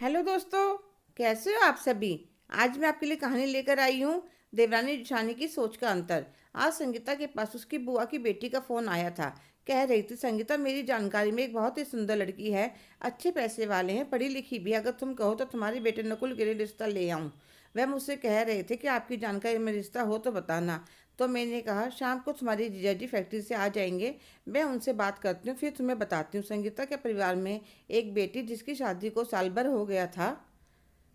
Hello दोस्तों, कैसे हो आप सभी। आज मैं आपके लिए कहानी लेकर आई हूँ, देवरानी जेठानी की सोच का अंतर। आज संगीता के पास उसकी बुआ की बेटी का फोन आया था। कह रही थी, संगीता मेरी जानकारी में एक बहुत ही सुंदर लड़की है, अच्छे पैसे वाले हैं, पढ़ी लिखी भी। अगर तुम कहो तो तुम्हारे बेटे नकुल के लिए रिश्ता ले आऊँ। वह मुझसे कह रहे थे कि आपकी जानकारी में रिश्ता हो तो बताना। तो मैंने कहा शाम को तुम्हारी जीजा जी फैक्ट्री से आ जाएंगे, मैं उनसे बात करती हूँ, फिर तुम्हें बताती हूँ। संगीता के परिवार में एक बेटी जिसकी शादी को साल भर हो गया था।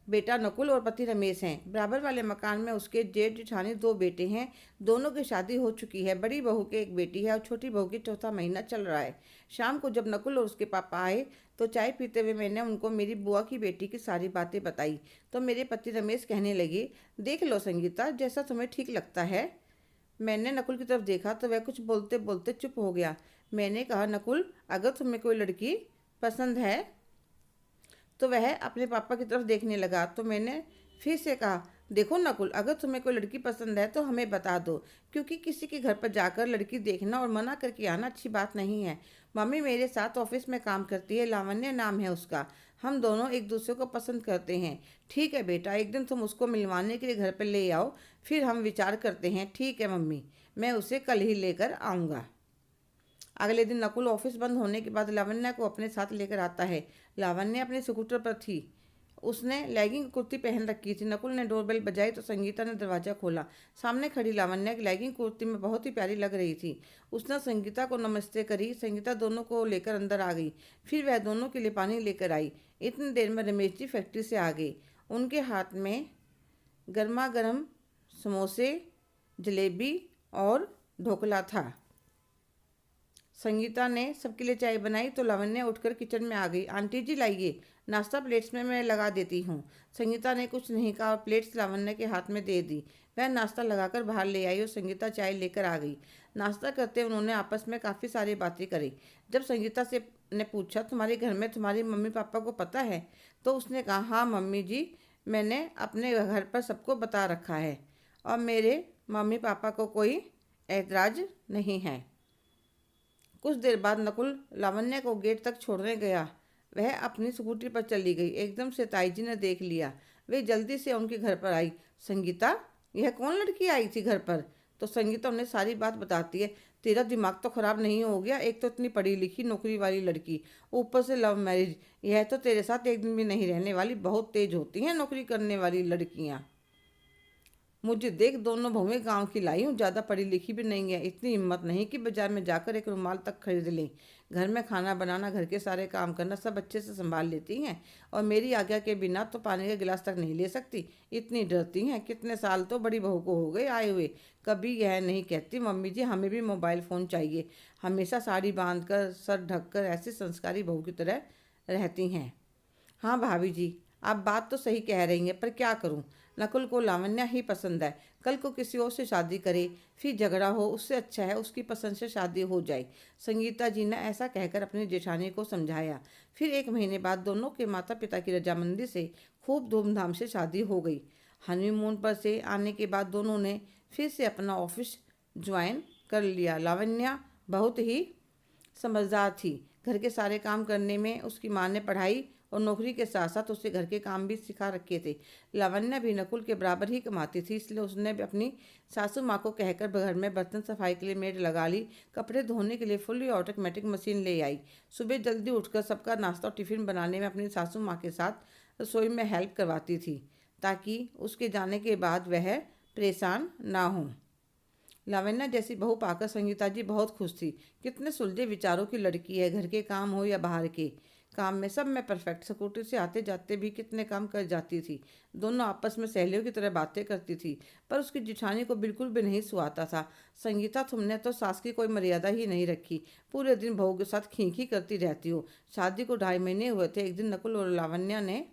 बेटा नकुल और पति रमेश हैं। बराबर वाले मकान में उसके जेठ जेठानी दो बेटे हैं। दोनों की शादी हो चुकी है। बड़ी बहू की एक बेटी है और छोटी बहू की चौथा महीना चल रहा है। शाम को जब नकुल और उसके पापा आए तो चाय पीते हुए मैंने उनको मेरी बुआ की बेटी की सारी बातें बताई। तो मेरे पति रमेश कहने लगे, देख लो संगीता, जैसा तुम्हें ठीक लगता है। मैंने नकुल की तरफ देखा तो वह कुछ बोलते बोलते चुप हो गया। मैंने कहा, नकुल, अगर तुम्हें कोई लड़की पसंद है। तो वह अपने पापा की तरफ देखने लगा। तो मैंने फिर से कहा, देखो नकुल, अगर तुम्हें कोई लड़की पसंद है तो हमें बता दो, क्योंकि किसी के घर पर जाकर लड़की देखना और मना करके आना अच्छी बात नहीं है। मम्मी मेरे साथ ऑफिस में काम करती है, लावण्य नाम है उसका। हम दोनों एक दूसरे को पसंद करते हैं। ठीक है बेटा, एक दिन तुम उसको मिलवाने के लिए घर पर ले आओ, फिर हम विचार करते हैं। ठीक है मम्मी, मैं उसे कल ही लेकर आऊँगा। अगले दिन नकुल ऑफिस बंद होने के बाद लावण्य को अपने साथ लेकर आता है। लावण्य अपने स्कूटर पर थी। उसने लेगिंग कुर्ती पहन रखी थी। नकुल ने डोरबेल बजाई तो संगीता ने दरवाजा खोला। सामने खड़ी लावण्य की लेगिंग कुर्ती में बहुत ही प्यारी लग रही थी। उसने संगीता को नमस्ते करी। संगीता दोनों को लेकर अंदर आ गई। फिर वह दोनों के लिए पानी लेकर आई। इतनी देर में रमेश जी फैक्ट्री से आ गए। उनके हाथ में गर्मा गर्म समोसे, जलेबी और ढोकला था। संगीता ने सबके लिए चाय बनाई तो लावण्य उठकर किचन में आ गई। आंटी जी लाइए, नाश्ता प्लेट्स में मैं लगा देती हूँ। संगीता ने कुछ नहीं कहा और प्लेट्स लावण्य के हाथ में दे दी। वह नाश्ता लगाकर बाहर ले आई और संगीता चाय लेकर आ गई। नाश्ता करते उन्होंने आपस में काफ़ी सारी बातें करी। जब संगीता से ने पूछा, तुम्हारे घर में तुम्हारी मम्मी पापा को पता है? तो उसने कहा, हाँ मम्मी जी, मैंने अपने घर पर सबको बता रखा है और मेरे मम्मी पापा को कोई ऐतराज़ नहीं है। कुछ देर बाद नकुल लावण्य को गेट तक छोड़ने गया। वह अपनी स्कूटी पर चली गई। एकदम से ताई जी ने देख लिया। वे जल्दी से उनके घर पर आई। संगीता, यह कौन लड़की आई थी घर पर? तो संगीता उन्हें सारी बात बताती है। तेरा दिमाग तो खराब नहीं हो गया? एक तो इतनी पढ़ी लिखी नौकरी वाली लड़की, ऊपर से लव मैरिज। यह तो तेरे साथ एक दिन भी नहीं रहने वाली। बहुत तेज होती हैं नौकरी करने वाली लड़कियां। मुझे देख, दोनों बहुएं गांव की लाई हूँ, ज़्यादा पढ़ी लिखी भी नहीं है। इतनी हिम्मत नहीं कि बाजार में जाकर एक रुमाल तक खरीद लें। घर में खाना बनाना, घर के सारे काम करना सब अच्छे से संभाल लेती हैं और मेरी आज्ञा के बिना तो पानी का गिलास तक नहीं ले सकती। इतनी डरती हैं। कितने साल तो बड़ी बहू को हो गए आए हुए, कभी यह नहीं कहती, मम्मी जी हमें भी मोबाइल फ़ोन चाहिए। हमेशा साड़ी बांध कर, सर ढक कर, ऐसी संस्कारी बहू की तरह रहती हैं। हाँ भाभी जी, आप बात तो सही कह रही हैं, पर क्या करूं? नकुल को लावण्या ही पसंद है। कल को किसी और से शादी करे, फिर झगड़ा हो, उससे अच्छा है उसकी पसंद से शादी हो जाए। संगीता जी ने ऐसा कहकर अपनी जेठानी को समझाया। फिर एक महीने बाद दोनों के माता पिता की रजामंदी से खूब धूमधाम से शादी हो गई। हनीमून पर से आने के बाद दोनों ने फिर से अपना ऑफिस ज्वाइन कर लिया। लावण्या बहुत ही समझदार थी। घर के सारे काम करने में उसकी माँ ने पढ़ाई और नौकरी के साथ साथ उसे घर के काम भी सिखा रखे थे। लावण्या भी नकुल के बराबर ही कमाती थी, इसलिए उसने भी अपनी सासू माँ को कहकर घर में बर्तन सफाई के लिए मेड लगा ली। कपड़े धोने के लिए फुल्ली ऑटोमेटिक मशीन ले आई। सुबह जल्दी उठकर सबका नाश्ता और टिफिन बनाने में अपनी सासू माँ के साथ रसोई में हेल्प करवाती थी, ताकि उसके जाने के बाद वह परेशान ना हो। लावण्या जैसी बहू पाकर संगीता जी बहुत खुश थी। कितने सुलझे विचारों की लड़की है, घर के काम हो या बाहर के काम में सब में परफेक्ट। स्कूटी से आते जाते भी कितने काम कर जाती थी। दोनों आपस में सहेलियों की तरह बातें करती थी, पर उसकी जिठानी को बिल्कुल भी नहीं सुहाता था। संगीता, तुमने तो सास की कोई मर्यादा ही नहीं रखी, पूरे दिन बहू के साथ खींखी करती रहती हो। शादी को 2.5 महीने हुए थे। एक दिन नकुल और लावण्या ने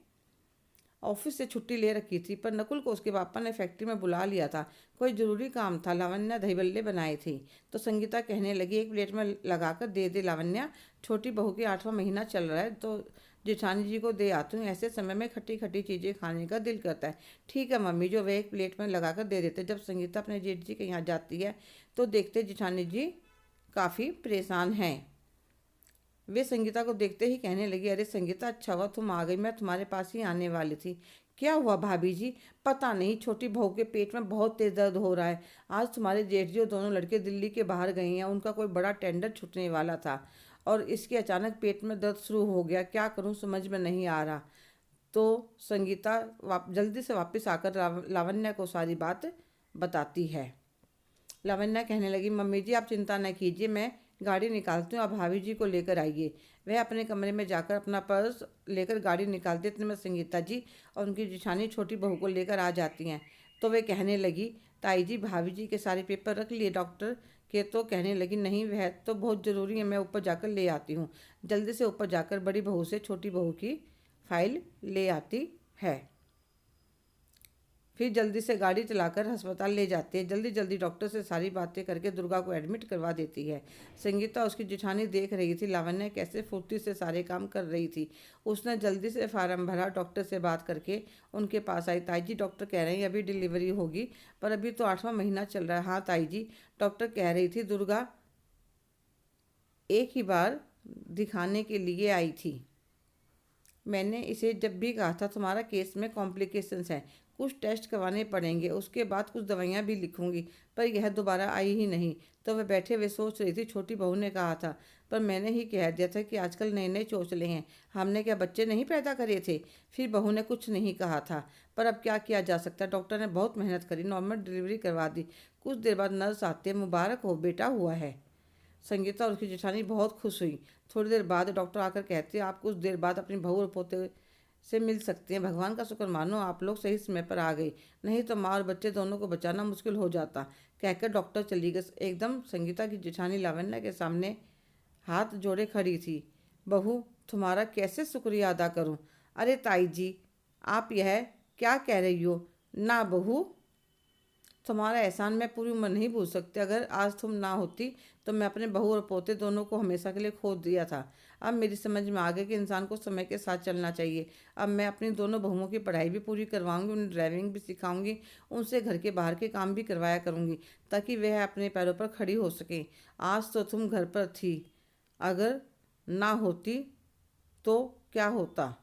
ऑफिस से छुट्टी ले रखी थी, पर नकुल को उसके पापा ने फैक्ट्री में बुला लिया था। कोई ज़रूरी काम था। लावण्या दही बल्ले बनाए थे। तो संगीता कहने लगी, एक प्लेट में लगाकर दे दे लावण्या, छोटी बहू के 8वां महीना चल रहा है तो जेठानी जी को दे आती हूँ। ऐसे समय में खट्टी खट्टी चीज़ें खाने का दिल करता है। ठीक है मम्मी, जो वे एक प्लेट में लगाकर दे देते। जब संगीता अपने जेठ जी के यहाँ जाती है तो देखते जेठानी जी काफ़ी परेशान हैं। वे संगीता को देखते ही कहने लगी, अरे संगीता, अच्छा हुआ तुम आ गई, मैं तुम्हारे पास ही आने वाली थी। क्या हुआ भाभी जी? पता नहीं, छोटी बहू के पेट में बहुत तेज दर्द हो रहा है। आज तुम्हारे जेठ जी और दोनों लड़के दिल्ली के बाहर गए हैं, उनका कोई बड़ा टेंडर छूटने वाला था और इसके अचानक पेट में दर्द शुरू हो गया। क्या करूं समझ में नहीं आ रहा। तो संगीता जल्दी से वापस आकर लावण्या को सारी बात बताती है। लावण्या कहने लगी, मम्मी जी आप चिंता न कीजिए, मैं गाड़ी निकालती हूँ, आप भाभी जी को लेकर आइए। वह अपने कमरे में जाकर अपना पर्स लेकर गाड़ी निकालती, इतने में संगीता जी और उनकी जिठानी छोटी बहू को लेकर आ जाती हैं। तो वे कहने लगी, ताई जी भाभी जी के सारे पेपर रख लिए डॉक्टर के? तो कहने लगी, नहीं वह तो बहुत ज़रूरी है, मैं ऊपर जाकर ले आती हूँ। जल्दी से ऊपर जाकर बड़ी बहू से छोटी बहू की फाइल ले आती है। फिर जल्दी से गाड़ी चलाकर अस्पताल ले जाती है। जल्दी जल्दी डॉक्टर से सारी बातें करके दुर्गा को एडमिट करवा देती है। संगीता उसकी जिठानी देख रही थी लावण्या कैसे फुर्ती से सारे काम कर रही थी। उसने जल्दी से फार्म भरा, डॉक्टर से बात करके उनके पास आई। ताई जी डॉक्टर कह रहे हैं अभी डिलीवरी होगी, पर अभी तो 8वां महीना चल रहा है। हाँ ताई जी, डॉक्टर कह रही थी दुर्गा एक ही बार दिखाने के लिए आई थी। मैंने इसे जब भी कहा था तुम्हारा केस में कॉम्प्लिकेशंस हैं, कुछ टेस्ट करवाने पड़ेंगे, उसके बाद कुछ दवाइयाँ भी लिखूंगी, पर यह दोबारा आई ही नहीं। तो वह बैठे हुए सोच रही थी। छोटी बहू ने कहा था, पर मैंने ही कह दिया था कि आजकल नए नए चोचले हैं, हमने क्या बच्चे नहीं पैदा करे थे? फिर बहू ने कुछ नहीं कहा था, पर अब क्या किया जा सकता है। डॉक्टर ने बहुत मेहनत करी, नॉर्मल डिलीवरी करवा दी। कुछ देर बाद नर्स आती है, मुबारक हो बेटा हुआ है। संगीता और उसकी जेठानी बहुत खुश हुई। थोड़ी देर बाद डॉक्टर आकर कहते हैं, आप कुछ देर बाद अपनी बहू और पोते से मिल सकते हैं। भगवान का शुक्र मानो आप लोग सही समय पर आ गई, नहीं तो माँ और बच्चे दोनों को बचाना मुश्किल हो जाता। कहकर डॉक्टर चली गई। एकदम संगीता की जेठानी लावण्या के सामने हाथ जोड़े खड़ी थी। बहू, तुम्हारा कैसे शुक्रिया अदा करूं? अरे ताई जी, आप यह क्या कह रही हो? ना बहू, तुम्हारा एहसान मैं पूरी उम्र नहीं भूल सकती। अगर आज तुम ना होती तो मैं अपने बहू और पोते दोनों को हमेशा के लिए खो दिया था। अब मेरी समझ में आ गया कि इंसान को समय के साथ चलना चाहिए। अब मैं अपनी दोनों बहुओं की पढ़ाई भी पूरी करवाऊंगी, उन्हें ड्राइविंग भी सिखाऊंगी, उनसे घर के बाहर के काम भी करवाया करूंगी, ताकि वह अपने पैरों पर खड़ी हो सकें। आज तो तुम घर पर थी, अगर ना होती तो क्या होता?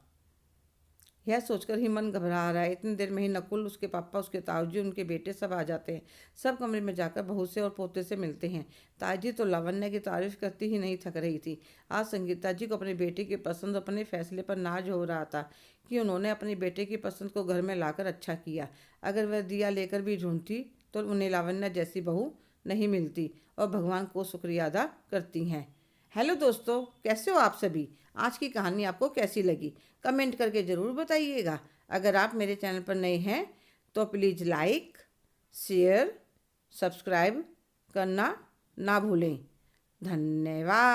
यह सोचकर ही मन घबरा रहा है। इतनी देर में ही नकुल, उसके पापा, उसके ताऊजी, उनके बेटे सब आ जाते हैं। सब कमरे में जाकर बहू से और पोते से मिलते हैं। ताजी तो लावण्य की तारीफ करती ही नहीं थक रही थी। आज संगीता जी को अपने बेटे की पसंद, अपने फैसले पर नाज हो रहा था कि उन्होंने अपने बेटे की पसंद को घर में लाकर अच्छा किया। अगर वह दिया लेकर भी ढूंढती तो उन्हें लावण्य जैसी बहू नहीं मिलती, और भगवान को शुक्रिया अदा करती हैं। हेलो दोस्तों, कैसे हो आप सभी? आज की कहानी आपको कैसी लगी कमेंट करके ज़रूर बताइएगा। अगर आप मेरे चैनल पर नए हैं तो प्लीज़ लाइक, शेयर, सब्सक्राइब करना ना भूलें। धन्यवाद।